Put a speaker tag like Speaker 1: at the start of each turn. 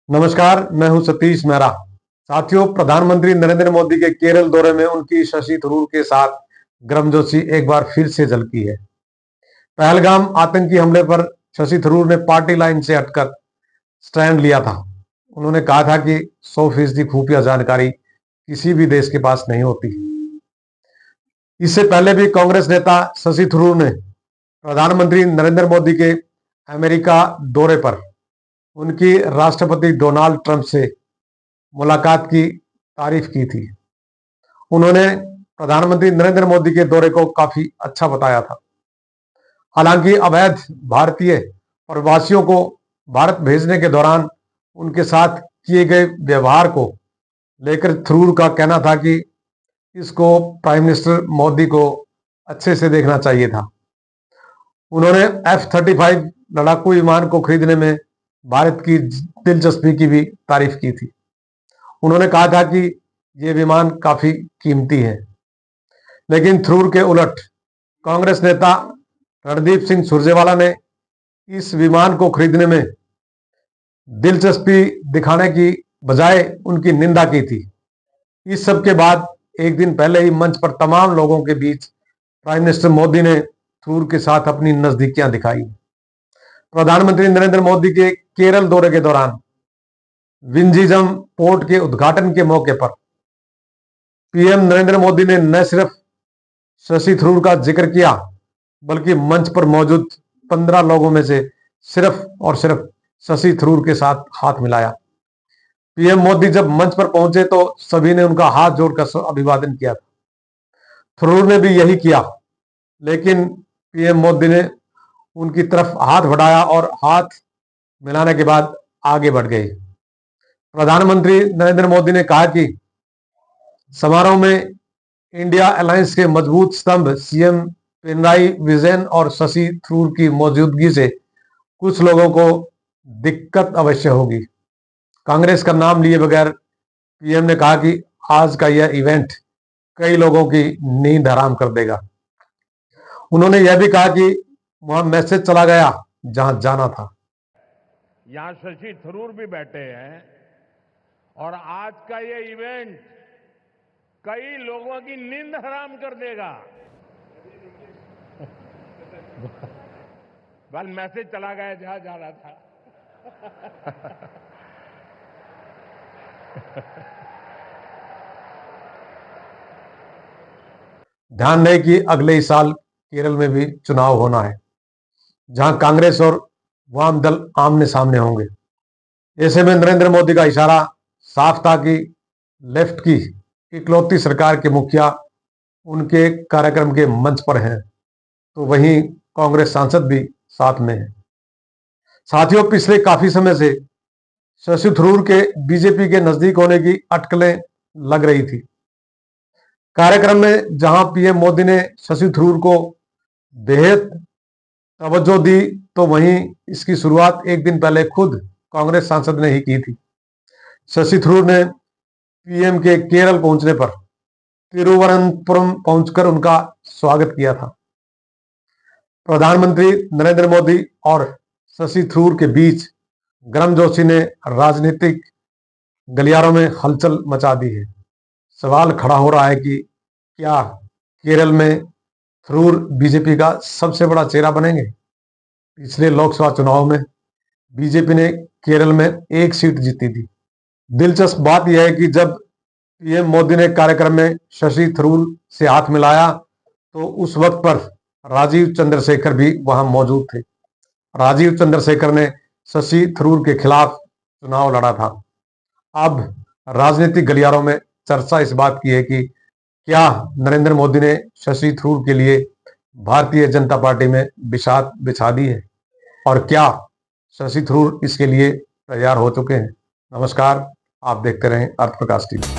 Speaker 1: नमस्कार, मैं हूं सतीश मेहरा। साथियों, प्रधानमंत्री नरेंद्र मोदी के केरल दौरे में उनकी शशि थरूर के साथ गर्मजोशी एक बार फिर से झलकी है। पहलगाम आतंकी हमले पर शशि थरूर ने पार्टी लाइन से हटकर स्टैंड लिया था। उन्होंने कहा था कि 100% खुफिया जानकारी किसी भी देश के पास नहीं होती। इससे पहले भी कांग्रेस नेता शशि थरूर ने प्रधानमंत्री नरेंद्र मोदी के अमेरिका दौरे पर उनकी राष्ट्रपति डोनाल्ड ट्रंप से मुलाकात की तारीफ की थी। उन्होंने प्रधानमंत्री नरेंद्र मोदी के दौरे को काफी अच्छा बताया था। हालांकि अवैध भारतीय प्रवासियों को भारत भेजने के दौरान उनके साथ किए गए व्यवहार को लेकर थरूर का कहना था कि इसको प्राइम मिनिस्टर मोदी को अच्छे से देखना चाहिए था। उन्होंने F-35 लड़ाकू विमान को खरीदने में भारत की दिलचस्पी की भी तारीफ की थी। उन्होंने कहा था कि ये विमान काफी कीमती है। लेकिन थरूर के उलट कांग्रेस नेता रणदीप सिंह सुरजेवाला ने इस विमान को खरीदने में दिलचस्पी दिखाने की बजाय उनकी निंदा की थी। इस सब के बाद एक दिन पहले ही मंच पर तमाम लोगों के बीच प्राइम मिनिस्टर मोदी ने थरूर के साथ अपनी नजदीकियां दिखाई। प्रधानमंत्री नरेंद्र मोदी के केरल दौरे के दौरान विंझीजम पोर्ट के उद्घाटन के मौके पर पीएम नरेंद्र मोदी ने न सिर्फ शशि थरूर का जिक्र किया, बल्कि मंच पर मौजूद 15 लोगों में से सिर्फ और सिर्फ शशि थरूर के साथ हाथ मिलाया। पीएम मोदी जब मंच पर पहुंचे तो सभी ने उनका हाथ जोड़कर अभिवादन किया था। थरूर ने भी यही किया, लेकिन पीएम मोदी ने उनकी तरफ हाथ बढ़ाया और हाथ मिलाने के बाद आगे बढ़ गए। प्रधानमंत्री नरेंद्र मोदी ने कहा कि समारोह में इंडिया अलायंस के मजबूत स्तंभ सीएम पिनराई विजयन और शशि थरूर की मौजूदगी से कुछ लोगों को दिक्कत अवश्य होगी। कांग्रेस का नाम लिए बगैर पीएम ने कहा कि आज का यह इवेंट कई लोगों की नींद हराम कर देगा। उन्होंने यह भी कहा कि वहां मैसेज चला गया जहां जाना था।
Speaker 2: यहां शशि थरूर भी बैठे हैं और आज का ये इवेंट कई लोगों की नींद हराम कर देगा। बल मैसेज चला गया जहां जा रहा था।
Speaker 1: ध्यान दें कि अगले ही साल केरल में भी चुनाव होना है, जहां कांग्रेस और वाम दल आमने सामने होंगे। ऐसे में नरेंद्र मोदी का इशारा साफ था कि लेफ्ट की इकलौती सरकार के मुखिया उनके कार्यक्रम के मंच पर हैं, तो वहीं कांग्रेस सांसद भी साथ में हैं। साथियों, पिछले काफी समय से शशि थरूर के बीजेपी के नजदीक होने की अटकलें लग रही थी। कार्यक्रम में जहां पीएम मोदी ने शशि थरूर को बेहद तवज्जो दी, तो वहीं इसकी शुरुआत एक दिन पहले खुद कांग्रेस सांसद ने ही की थी। शशि थरूर ने पीएम के केरल पहुंचने पर तिरुवनंतपुरम पहुंचकर उनका स्वागत किया था। प्रधानमंत्री नरेंद्र मोदी और शशि थरूर के बीच गर्मजोशी ने राजनीतिक गलियारों में हलचल मचा दी है। सवाल खड़ा हो रहा है कि क्या केरल में थरूर बीजेपी का सबसे बड़ा चेहरा बनेंगे? पिछले लोकसभा चुनाव में बीजेपी ने केरल में एक सीट जीती थी। दिलचस्प बात यह है कि जब पीएम मोदी ने कार्यक्रम में शशि थरूर से हाथ मिलाया, तो उस वक्त पर राजीव चंद्रशेखर भी वहां मौजूद थे। राजीव चंद्रशेखर ने शशि थरूर के खिलाफ चुनाव लड़ा था। अब राजनीतिक गलियारों में चर्चा इस बात की है कि क्या नरेंद्र मोदी ने शशि थरूर के लिए भारतीय जनता पार्टी में बिसात बिछा दी है, और क्या शशि थरूर इसके लिए तैयार हो चुके हैं? नमस्कार, आप देखते रहें अर्थ प्रकाश टीवी।